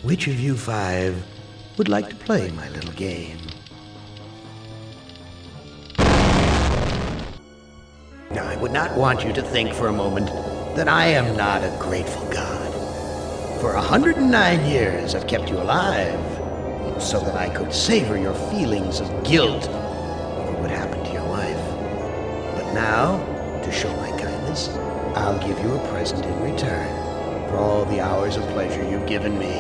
Which of you 5 would like to play my little game? Now, I would not want you to think for a moment that I am not a grateful god. For 109 years I've kept you alive, so that I could savor your feelings of guilt over what happened to your wife. But now, to show my kindness, I'll give you a present in return for all the hours of pleasure you've given me.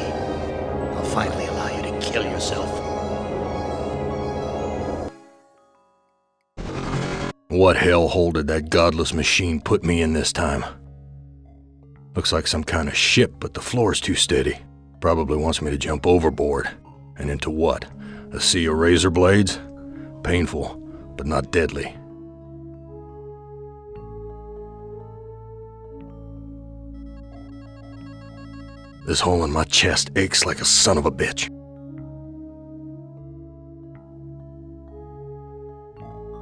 I'll finally allow you to kill yourself. What hellhole did that godless machine put me in this time? Looks like some kind of ship, but the floor's too steady. Probably wants me to jump overboard. And into what? A sea of razor blades? Painful, but not deadly. This hole in my chest aches like a son of a bitch.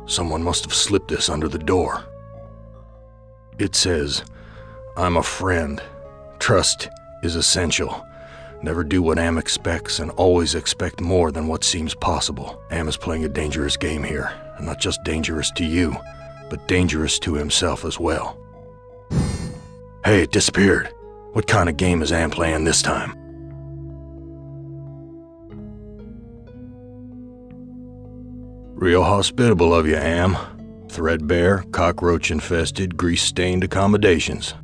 Someone must have slipped this under the door. It says, "I'm a friend. Trust is essential. Never do what Am expects and always expect more than what seems possible." Am is playing a dangerous game here, and not just dangerous to you, but dangerous to himself as well. Hey, it disappeared. What kind of game is Am playing this time? Real hospitable of you, Am. Threadbare, cockroach-infested, grease-stained accommodations.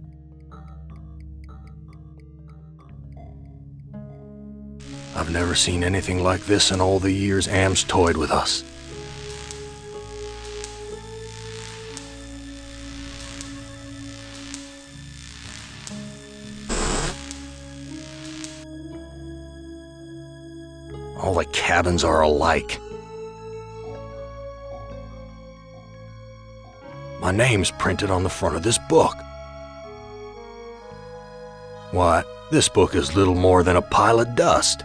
I've never seen anything like this in all the years Am's toyed with us. All the cabins are alike. My name's printed on the front of this book. Why, this book is little more than a pile of dust.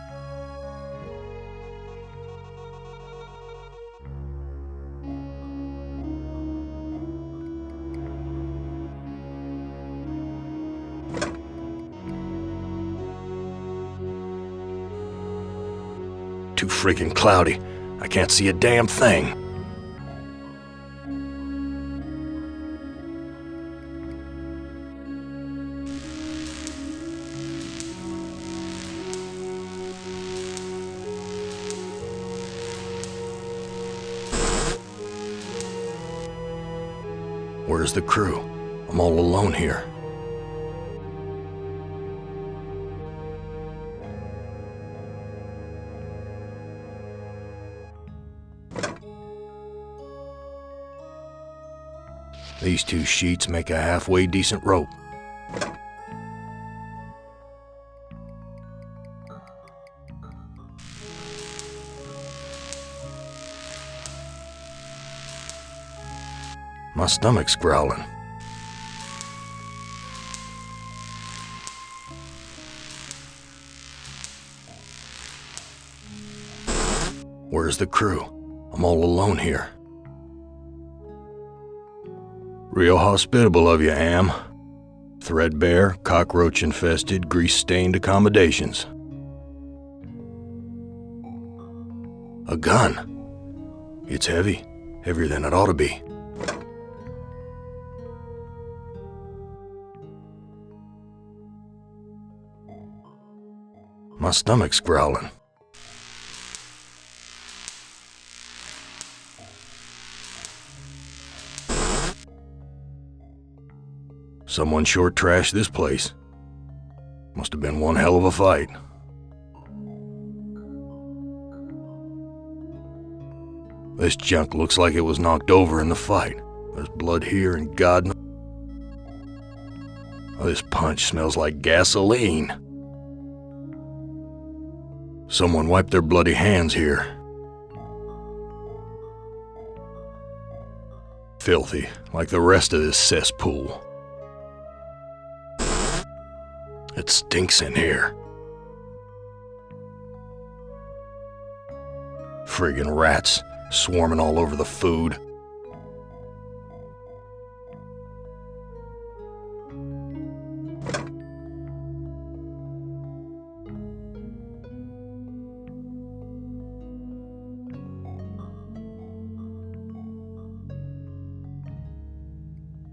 Too freaking cloudy. I can't see a damn thing. Where's the crew? I'm all alone here. These 2 sheets make a halfway decent rope. My stomach's growling. Where's the crew? I'm all alone here. Real hospitable of you, Am. Threadbare, cockroach-infested, grease-stained accommodations. A gun. It's heavy. Heavier than it ought to be. My stomach's growling. Someone short trashed this place. Must have been one hell of a fight. This junk looks like it was knocked over in the fight. There's blood here and God knows. Oh, this punch smells like gasoline. Someone wiped their bloody hands here. Filthy, like the rest of this cesspool. It stinks in here. Friggin' rats swarming all over the food.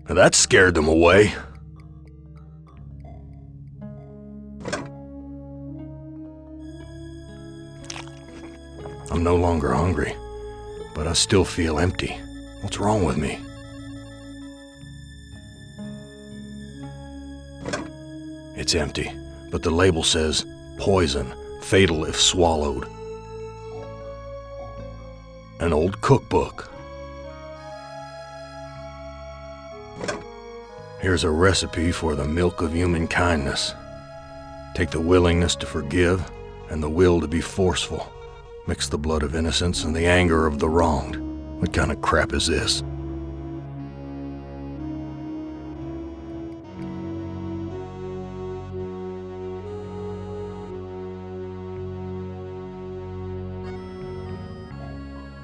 That scared them away. I'm no longer hungry, but I still feel empty. What's wrong with me? It's empty, but the label says, poison, fatal if swallowed. An old cookbook. Here's a recipe for the milk of human kindness. Take the willingness to forgive and the will to be forceful. Mix the blood of innocence and the anger of the wronged. What kind of crap is this?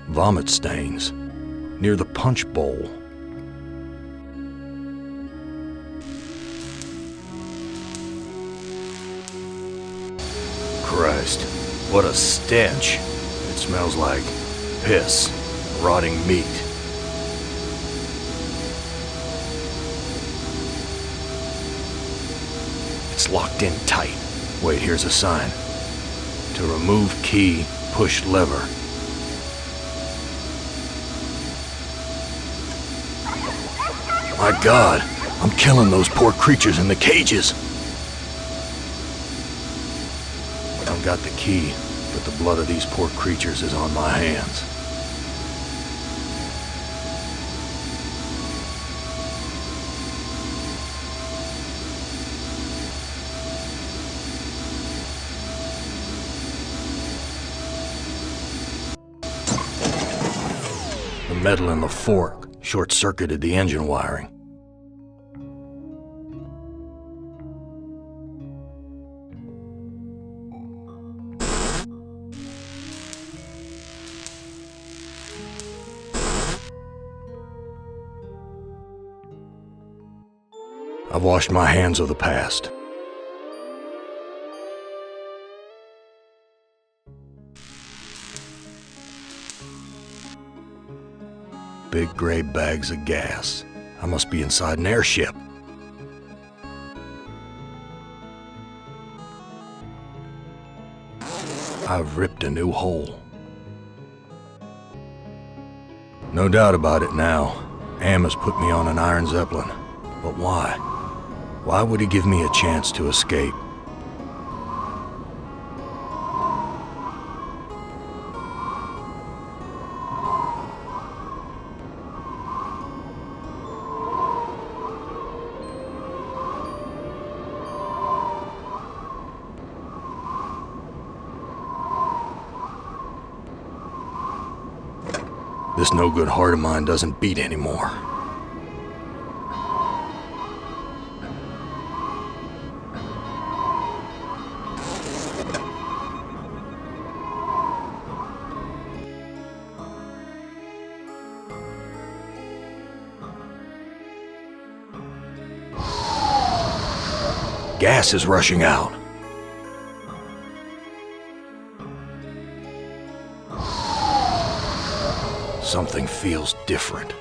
Vomit stains near the punch bowl. Christ, what a stench. It smells like piss, rotting meat. It's locked in tight. Wait, here's a sign. To remove key, push lever. My God, I'm killing those poor creatures in the cages. I've got the key, but the blood of these poor creatures is on my hands. The metal in the fork short-circuited the engine wiring. I've washed my hands of the past. Big gray bags of gas. I must be inside an airship. I've ripped a new hole. No doubt about it now. Am has put me on an iron Zeppelin. But why? Why would he give me a chance to escape? This no-good heart of mine doesn't beat anymore. Gas is rushing out. Something feels different.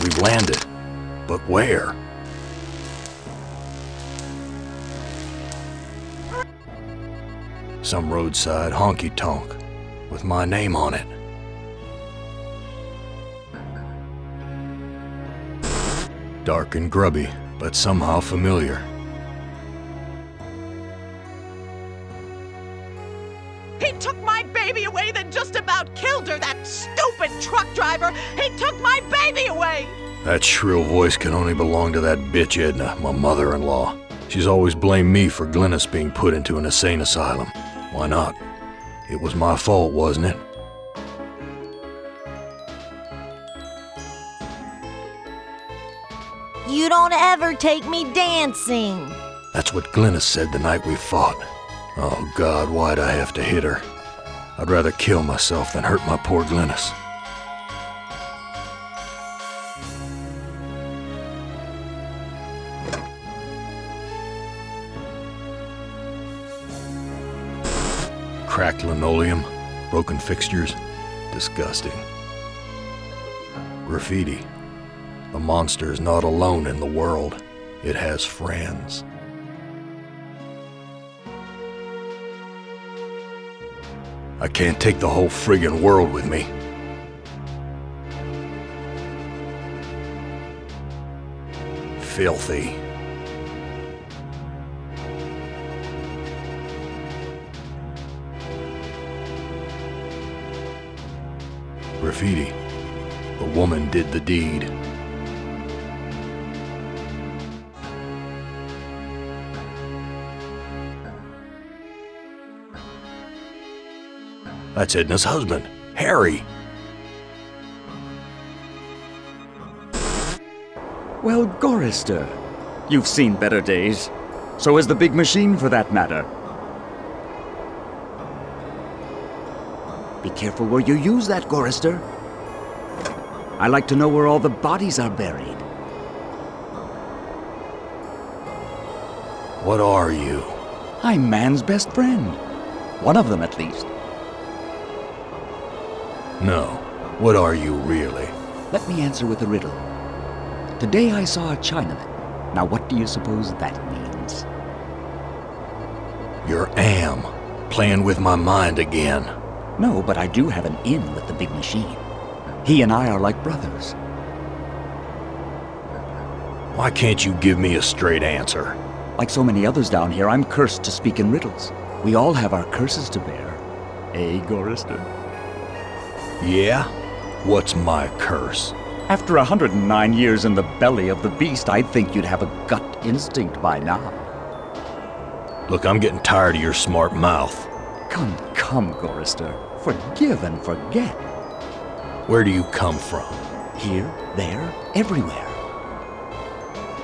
We've landed, but where? Some roadside honky-tonk with my name on it. Dark and grubby, but somehow familiar. He took my baby away, then just about killed her, that stupid truck driver! He took my baby away! That shrill voice can only belong to that bitch Edna, my mother-in-law. She's always blamed me for Glynis being put into an insane asylum. Why not? It was my fault, wasn't it? You don't ever take me dancing. That's what Glynis said the night we fought. Oh God, why'd I have to hit her? I'd rather kill myself than hurt my poor Glynis. cracked linoleum, broken fixtures. Disgusting. Graffiti. The monster is not alone in the world. It has friends. I can't take the whole friggin' world with me. Filthy. Graffiti. The woman did the deed. That's Edna's husband, Harry. Well, Gorrister, you've seen better days. So has the big machine, for that matter. Be careful where you use that, Gorrister. I like to know where all the bodies are buried. What are you? I'm man's best friend. One of them, at least. No. What are you really? Let me answer with a riddle. Today I saw a Chinaman. Now what do you suppose that means? You're Am, playing with my mind again. No, but I do have an in with the big machine. He and I are like brothers. Why can't you give me a straight answer? Like so many others down here, I'm cursed to speak in riddles. We all have our curses to bear. Eh, Gorrister? Yeah? What's my curse? After 109 years in the belly of the beast, I'd think you'd have a gut instinct by now. Look, I'm getting tired of your smart mouth. Come, Gorrister. Forgive and forget. Where do you come from? Here, there, everywhere.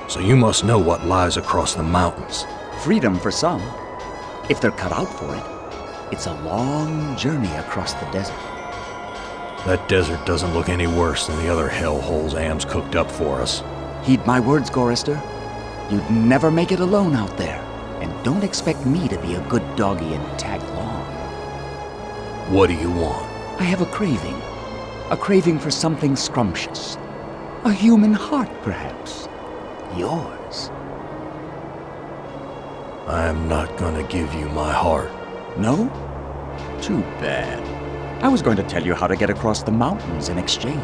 So you must know what lies across the mountains. Freedom for some. If they're cut out for it. It's a long journey across the desert. That desert doesn't look any worse than the other hellholes Am's cooked up for us. Heed my words, Gorrister. You'd never make it alone out there. And don't expect me to be a good doggy and tag along. What do you want? I have a craving. A craving for something scrumptious. A human heart, perhaps. Yours. I'm not gonna give you my heart. No? Too bad. I was going to tell you how to get across the mountains in exchange.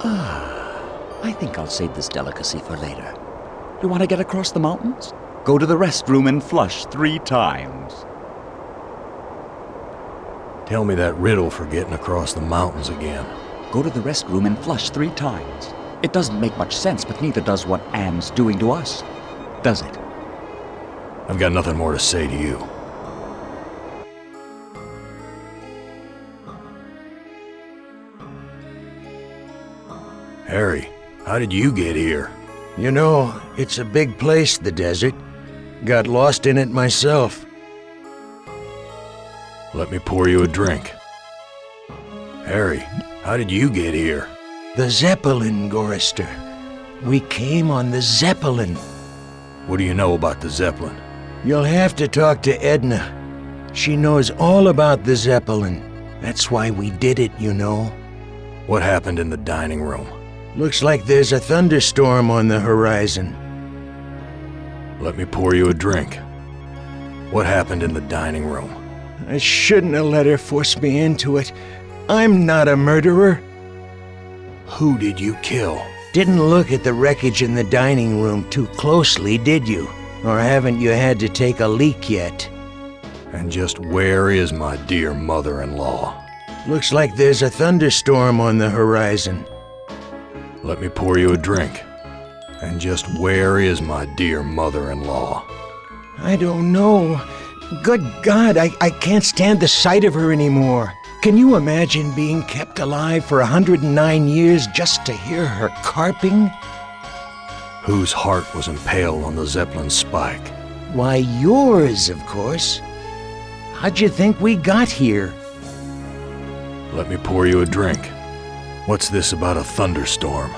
I think I'll save this delicacy for later. You want to get across the mountains? Go to the restroom and flush 3 times. Tell me that riddle for getting across the mountains again. Go to the restroom and flush 3 times. It doesn't make much sense, but neither does what Am's doing to us. Does it? I've got nothing more to say to you. Harry, how did you get here? You know, it's a big place, the desert. Got lost in it myself. Let me pour you a drink. Harry, how did you get here? The Zeppelin, Gorrister. We came on the Zeppelin. What do you know about the Zeppelin? You'll have to talk to Edna. She knows all about the Zeppelin. That's why we did it, you know. What happened in the dining room? Looks like there's a thunderstorm on the horizon. Let me pour you a drink. What happened in the dining room? I shouldn't have let her force me into it. I'm not a murderer. Who did you kill? Didn't look at the wreckage in the dining room too closely, did you? Or haven't you had to take a leak yet? And just where is my dear mother-in-law? Looks like there's a thunderstorm on the horizon. Let me pour you a drink. And just where is my dear mother-in-law? I don't know. Good God, I can't stand the sight of her anymore. Can you imagine being kept alive for 109 years just to hear her carping? Whose heart was impaled on the Zeppelin spike? Why, yours, of course. How'd you think we got here? Let me pour you a drink. What's this about a thunderstorm?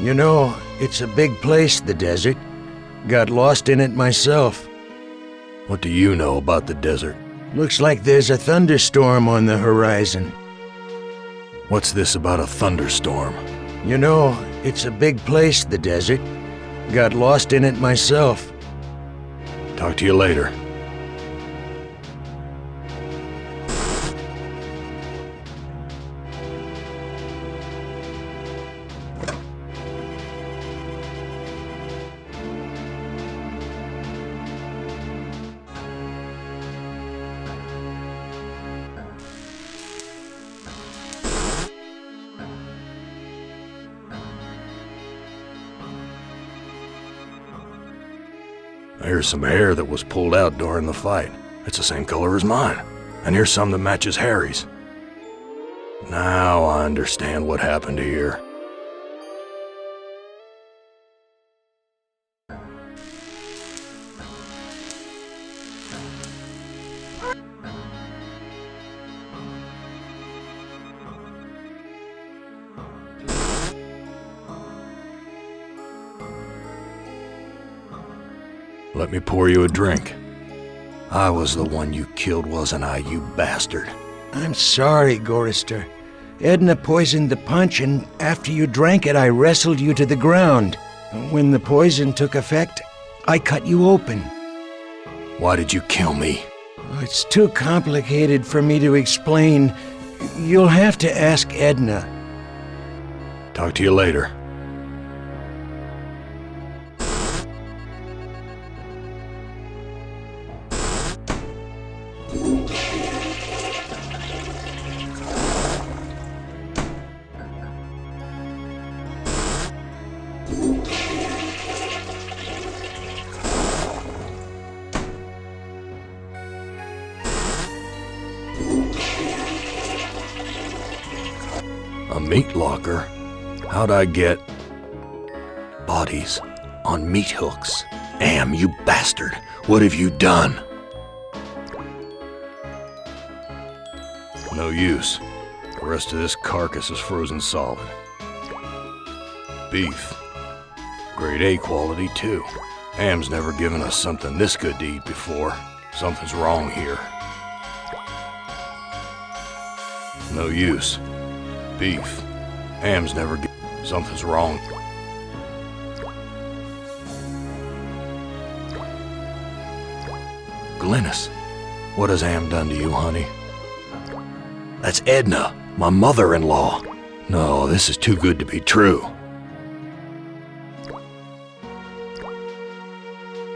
You know, it's a big place, the desert. Got lost in it myself. What do you know about the desert? Looks like there's a thunderstorm on the horizon. What's this about a thunderstorm? You know, it's a big place, the desert. Got lost in it myself. Talk to you later. Here's some hair that was pulled out during the fight. It's the same color as mine. And here's some that matches Harry's. Now I understand what happened here. Let me pour you a drink. I was the one you killed, wasn't I, you bastard? I'm sorry, Gorrister. Edna poisoned the punch, and after you drank it, I wrestled you to the ground. When the poison took effect, I cut you open. Why did you kill me? It's too complicated for me to explain. You'll have to ask Edna. Talk to you later. A meat locker? How'd I get bodies on meat hooks? Am, you bastard! What have you done? No use. The rest of this carcass is frozen solid. Beef. Grade A quality, too. Am's never given us something this good to eat before. Something's wrong here. No use. Beef. Am's never given... Something's wrong. Glynis, what has Am done to you, honey? That's Edna, my mother-in-law. No, this is too good to be true.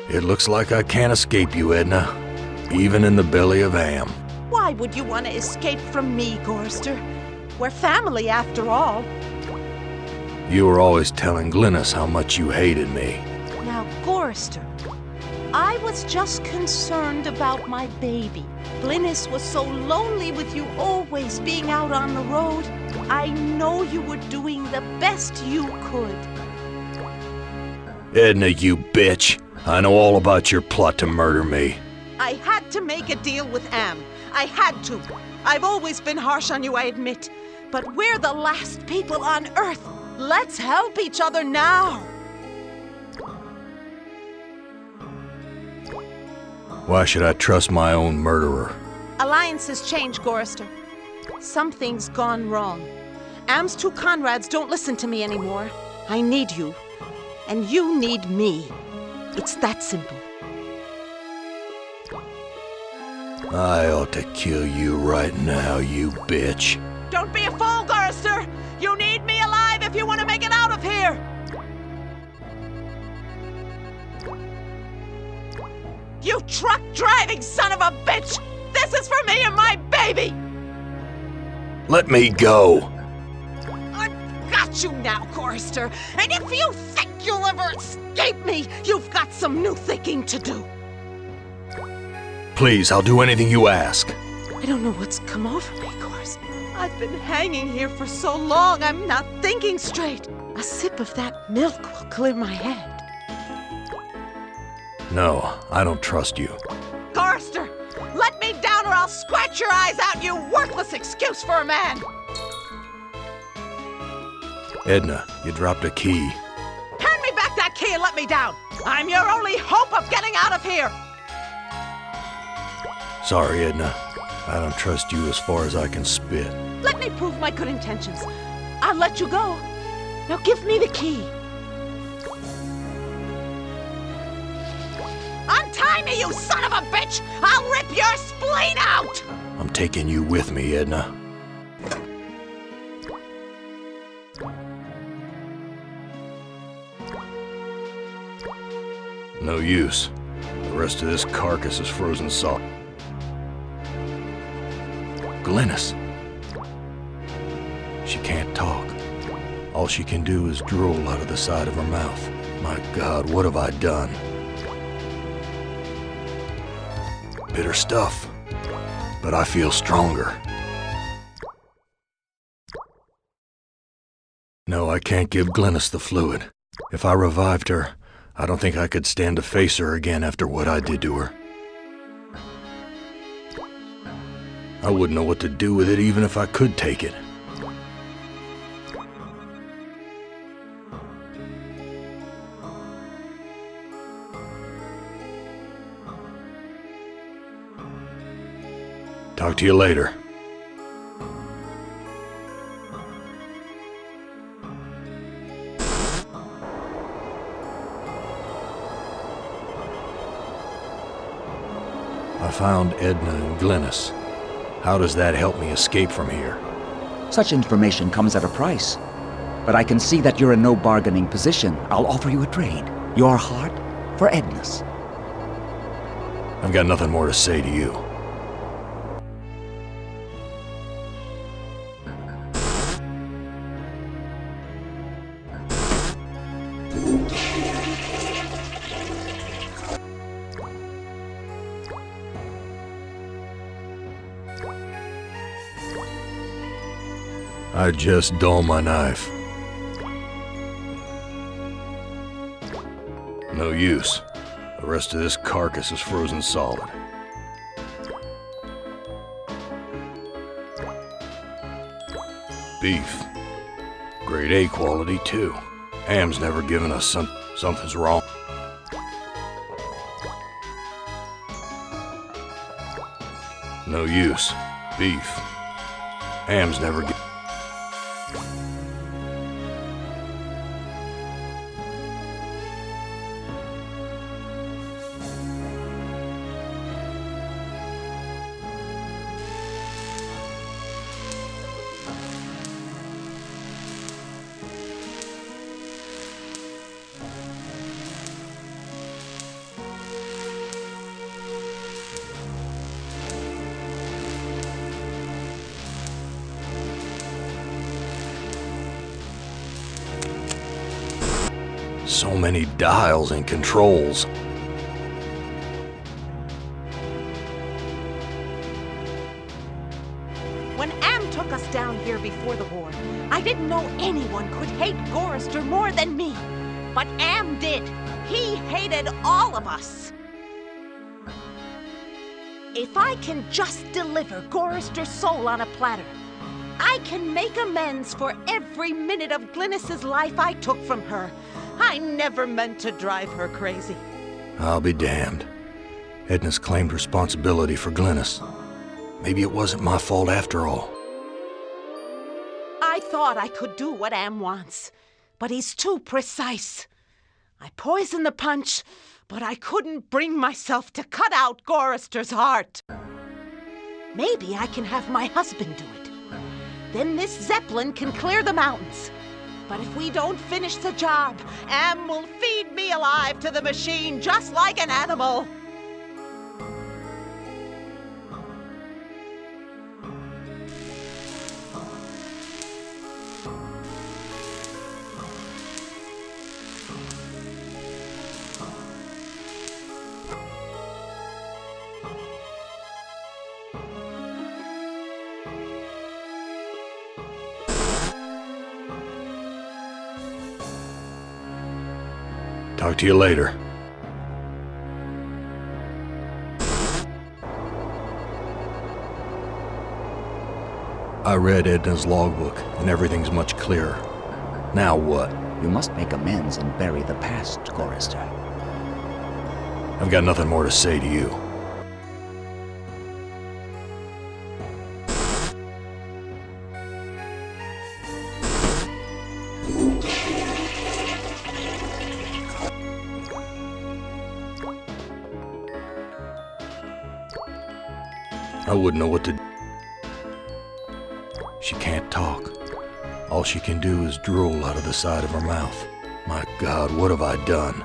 It looks like I can't escape you, Edna, even in the belly of Am. Why would you want to escape from me, Gorrister? We're family, after all. You were always telling Glynis how much you hated me. Now, Gorrister, I was just concerned about my baby. Glynis was so lonely with you always being out on the road. I know you were doing the best you could. Edna, you bitch. I know all about your plot to murder me. I had to make a deal with Am. I had to. I've always been harsh on you, I admit. But we're the last people on Earth. Let's help each other now. Why should I trust my own murderer? Alliances change, Gorrister. Something's gone wrong. Am's two Conrads don't listen to me anymore. I need you. And you need me. It's that simple. I ought to kill you right now, you bitch. Don't be a fool, Gorrister! You need me alive if you want to make it out of here! You truck-driving son of a bitch! This is for me and my baby! Let me go! I've got you now, Gorrister, and if you think you'll ever escape me, you've got some new thinking to do. Please, I'll do anything you ask. I don't know what's come over me, Gorrister. I've been hanging here for so long, I'm not thinking straight. A sip of that milk will clear my head. No, I don't trust you. Gorrister, let me down or I'll scratch your eyes out, you worthless excuse for a man! Edna, you dropped a key. Hand me back that key and let me down! I'm your only hope of getting out of here! Sorry, Edna. I don't trust you as far as I can spit. Let me prove my good intentions. I'll let you go. Now give me the key. Untie me, you son of a bitch! I'll rip your spleen out! I'm taking you with me, Edna. No use. The rest of this carcass is frozen solid. Glynis. She can't talk. All she can do is drool out of the side of her mouth. My God, what have I done? Bitter stuff. But I feel stronger. No, I can't give Glynis the fluid. If I revived her, I don't think I could stand to face her again after what I did to her. I wouldn't know what to do with it even if I could take it. Talk to you later. I found Edna and Glynis. How does that help me escape from here? Such information comes at a price. But I can see that you're in no bargaining position. I'll offer you a trade. Your heart for Edna's. I've got nothing more to say to you. I just dull my knife. No use. The rest of this carcass is frozen solid. Beef. Grade A quality, too. Am's never given us something's wrong. No use. Beef. Am's never given. So many dials and controls. When Am took us down here before the war, I didn't know anyone could hate Gorrister more than me. But Am did. He hated all of us. If I can just deliver Gorrister's soul on a platter, I can make amends for every minute of Glynis's life I took from her. I never meant to drive her crazy. I'll be damned. Edna's claimed responsibility for Glynis. Maybe it wasn't my fault after all. I thought I could do what Am wants, but he's too precise. I poisoned the punch, but I couldn't bring myself to cut out Gorrister's heart. Maybe I can have my husband do it. Then this Zeppelin can clear the mountains. But if we don't finish the job, Am will feed me alive to the machine just like an animal. Talk to you later. I read Edna's logbook, and everything's much clearer. Now what? You must make amends and bury the past, Gorrister. I've got nothing more to say to you. I wouldn't know what to do. She can't talk. All she can do is drool out of the side of her mouth. My God, what have I done?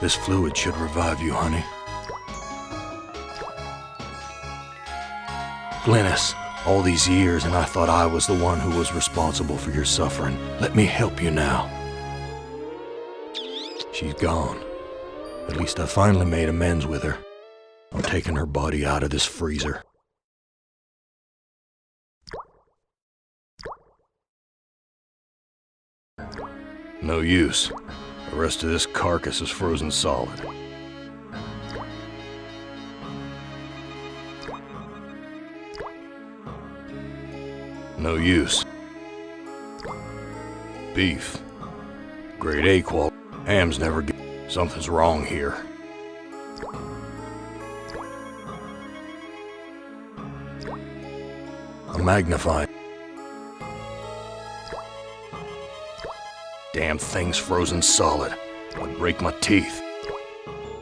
This fluid should revive you, honey. Glynis, all these years and I thought I was the one who was responsible for your suffering. Let me help you now. She's gone. At least I finally made amends with her. I'm taking her body out of this freezer. No use. The rest of this carcass is frozen solid. No use. Beef. Grade A quality. Ham's never good. Something's wrong here. A magnifying. Damn thing's frozen solid. Would break my teeth.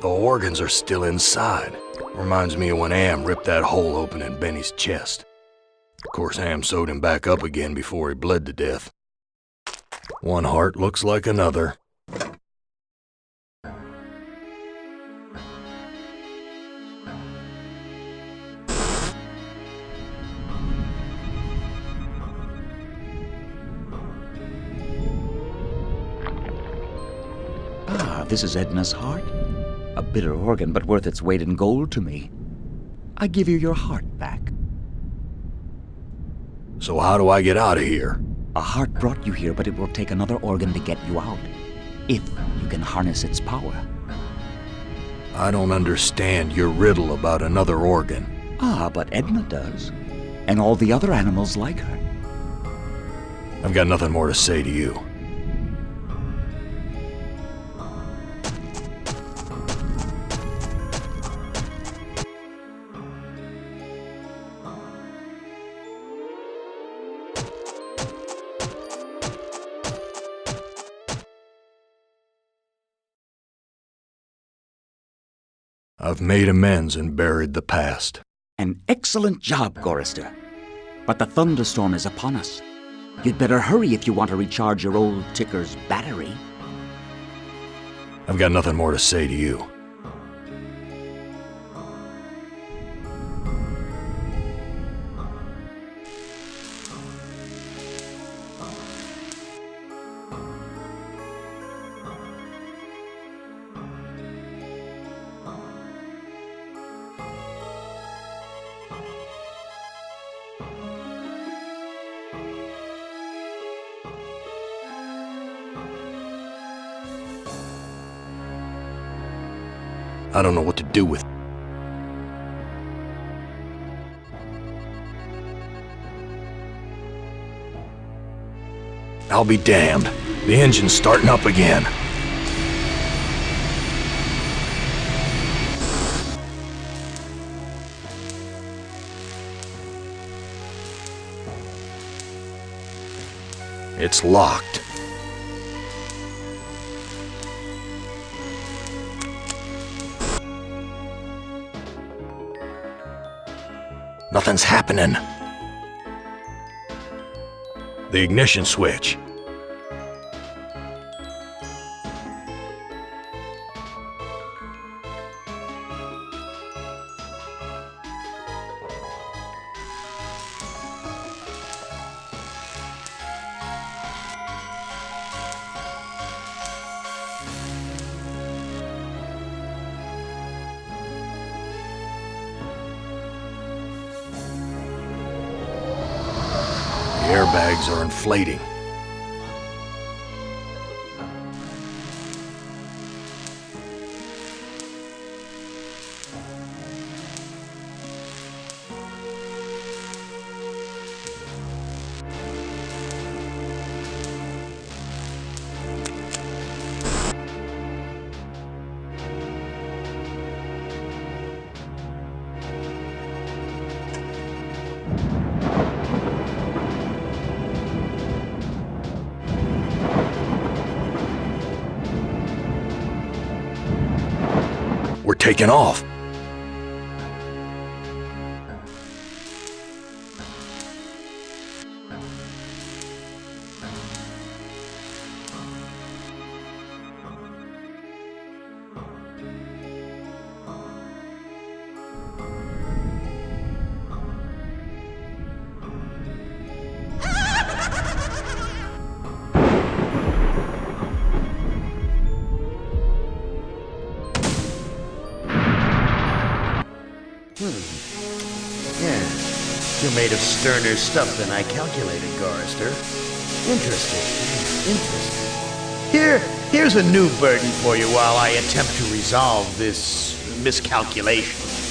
The organs are still inside. Reminds me of when Am ripped that hole open in Benny's chest. Of course, Am sewed him back up again before he bled to death. One heart looks like another. This is Edna's heart. A bitter organ, but worth its weight in gold to me. I give you your heart back. So how do I get out of here? A heart brought you here, but it will take another organ to get you out. If you can harness its power. I don't understand your riddle about another organ. Ah, but Edna does. And all the other animals like her. I've got nothing more to say to you. I've made amends and buried the past. An excellent job, Gorrister. But the thunderstorm is upon us. You'd better hurry if you want to recharge your old ticker's battery. I've got nothing more to say to you. I don't know what to do with it. I'll be damned. The engine's starting up again. It's locked. Nothing's happening. The ignition switch. The airbags are inflating. taken off. Yes. You're made of sterner stuff than I calculated, Gorrister. Interesting. Here's a new burden for you while I attempt to resolve this miscalculation.